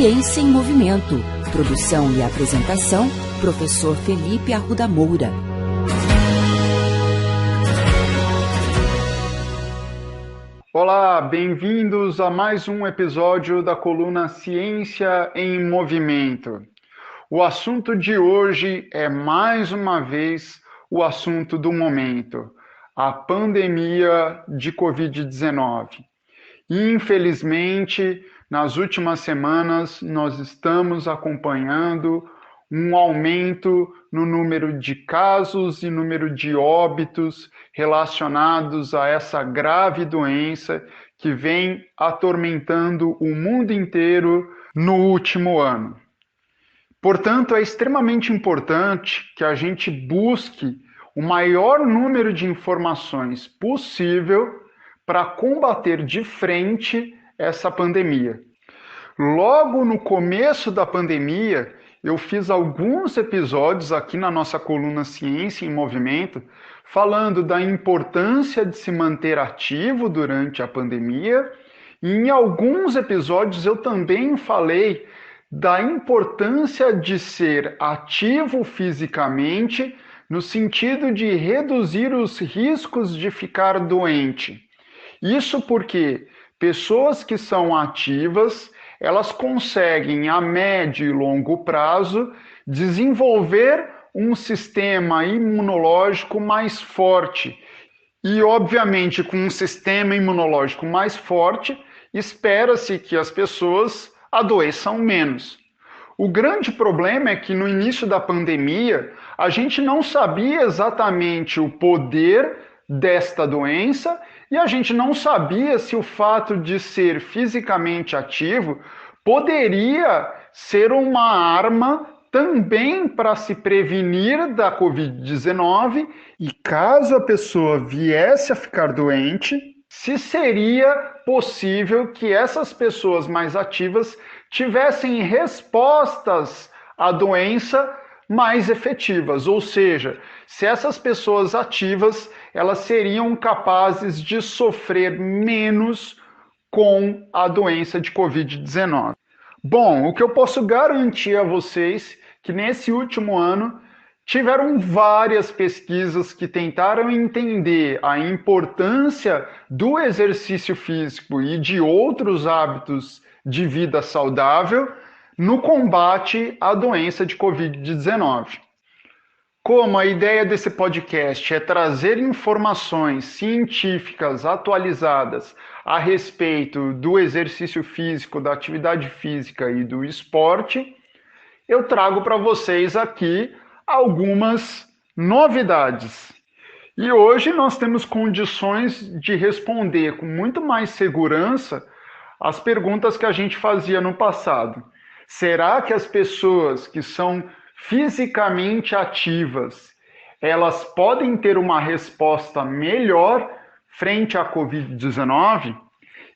Ciência em Movimento. Produção e apresentação, professor Felipe Arruda Moura. Olá, bem-vindos a mais um episódio da coluna Ciência em Movimento. O assunto de hoje é, mais uma vez, o assunto do momento, a pandemia de Covid-19. Infelizmente, nas últimas semanas, nós estamos acompanhando um aumento no número de casos e número de óbitos relacionados a essa grave doença que vem atormentando o mundo inteiro no último ano. Portanto, é extremamente importante que a gente busque o maior número de informações possível para combater de frente essa pandemia. Logo no começo da pandemia, eu fiz alguns episódios aqui na nossa coluna Ciência em Movimento, falando da importância de se manter ativo durante a pandemia, e em alguns episódios eu também falei da importância de ser ativo fisicamente, no sentido de reduzir os riscos de ficar doente. Isso porque pessoas que são ativas, elas conseguem, a médio e longo prazo, desenvolver um sistema imunológico mais forte. E, obviamente, com um sistema imunológico mais forte, espera-se que as pessoas adoeçam menos. O grande problema é que no início da pandemia, a gente não sabia exatamente o poder desta doença e a gente não sabia se o fato de ser fisicamente ativo poderia ser uma arma também para se prevenir da Covid-19 e caso a pessoa viesse a ficar doente, se seria possível que essas pessoas mais ativas tivessem respostas à doença mais efetivas, ou seja, se essas pessoas ativas elas seriam capazes de sofrer menos com a doença de Covid-19. Bom, o que eu posso garantir a vocês é que nesse último ano tiveram várias pesquisas que tentaram entender a importância do exercício físico e de outros hábitos de vida saudável no combate à doença de Covid-19. Como a ideia desse podcast é trazer informações científicas atualizadas a respeito do exercício físico, da atividade física e do esporte, eu trago para vocês aqui algumas novidades. E hoje nós temos condições de responder com muito mais segurança as perguntas que a gente fazia no passado. Será que as pessoas que são fisicamente ativas, elas podem ter uma resposta melhor frente à Covid-19?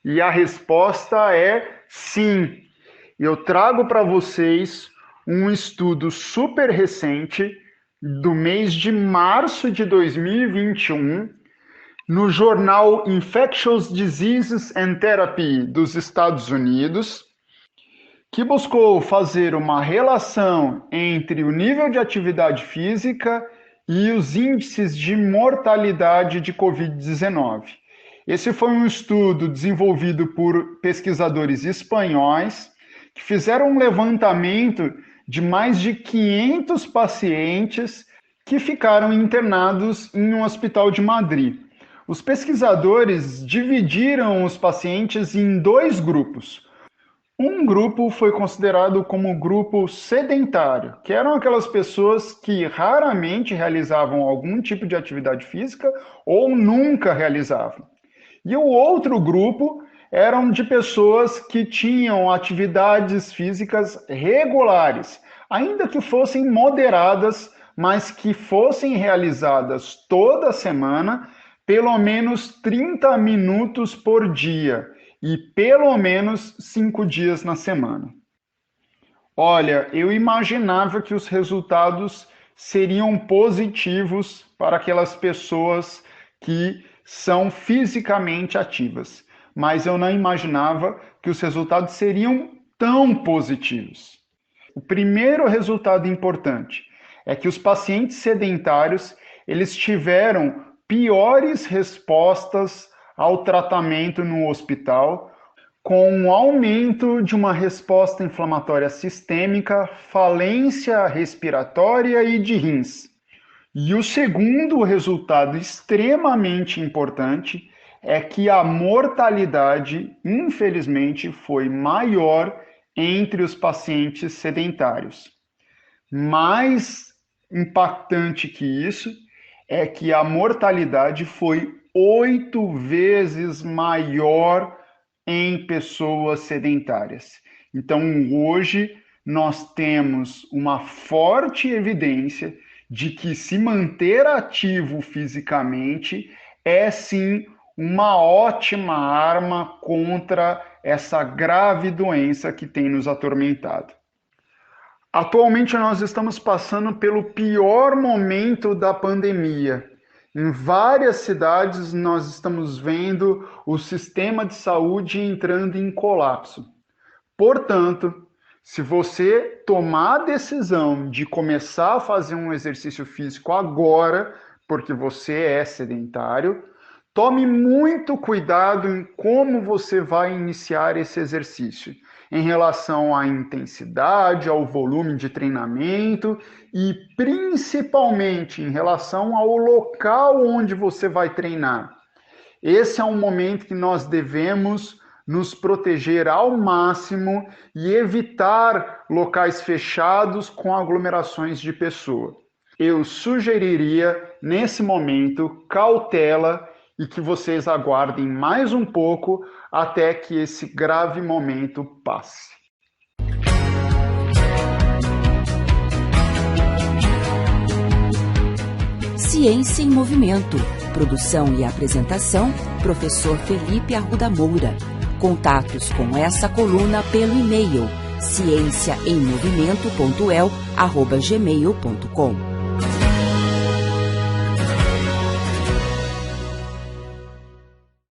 E a resposta é sim. Eu trago para vocês um estudo super recente do mês de março de 2021 no jornal Infectious Diseases and Therapy dos Estados Unidos, que buscou fazer uma relação entre o nível de atividade física e os índices de mortalidade de Covid-19. Esse foi um estudo desenvolvido por pesquisadores espanhóis que fizeram um levantamento de mais de 500 pacientes que ficaram internados em um hospital de Madrid. Os pesquisadores dividiram os pacientes em dois grupos. Um grupo foi considerado como grupo sedentário, que eram aquelas pessoas que raramente realizavam algum tipo de atividade física ou nunca realizavam. E o outro grupo eram de pessoas que tinham atividades físicas regulares, ainda que fossem moderadas, mas que fossem realizadas toda semana, pelo menos 30 minutos por dia. E pelo menos 5 dias na semana. Olha, eu imaginava que os resultados seriam positivos para aquelas pessoas que são fisicamente ativas, mas eu não imaginava que os resultados seriam tão positivos. O primeiro resultado importante é que os pacientes sedentários eles tiveram piores respostas ao tratamento no hospital, com um aumento de uma resposta inflamatória sistêmica, falência respiratória e de rins. E o segundo resultado extremamente importante é que a mortalidade, infelizmente, foi maior entre os pacientes sedentários. Mais impactante que isso é que a mortalidade foi 8 vezes maior em pessoas sedentárias. Então, hoje, nós temos uma forte evidência de que se manter ativo fisicamente é, sim, uma ótima arma contra essa grave doença que tem nos atormentado. Atualmente, nós estamos passando pelo pior momento da pandemia. Em várias cidades, nós estamos vendo o sistema de saúde entrando em colapso. Portanto, se você tomar a decisão de começar a fazer um exercício físico agora, porque você é sedentário, tome muito cuidado em como você vai iniciar esse exercício, em relação à intensidade, ao volume de treinamento e principalmente em relação ao local onde você vai treinar. Esse é um momento que nós devemos nos proteger ao máximo e evitar locais fechados com aglomerações de pessoas. Eu sugeriria, nesse momento, cautela e que vocês aguardem mais um pouco até que esse grave momento passe. Ciência em Movimento. Produção e apresentação, professor Felipe Arruda Moura. Contatos com essa coluna pelo e-mail ciênciaemmovimento.el@gmail.com.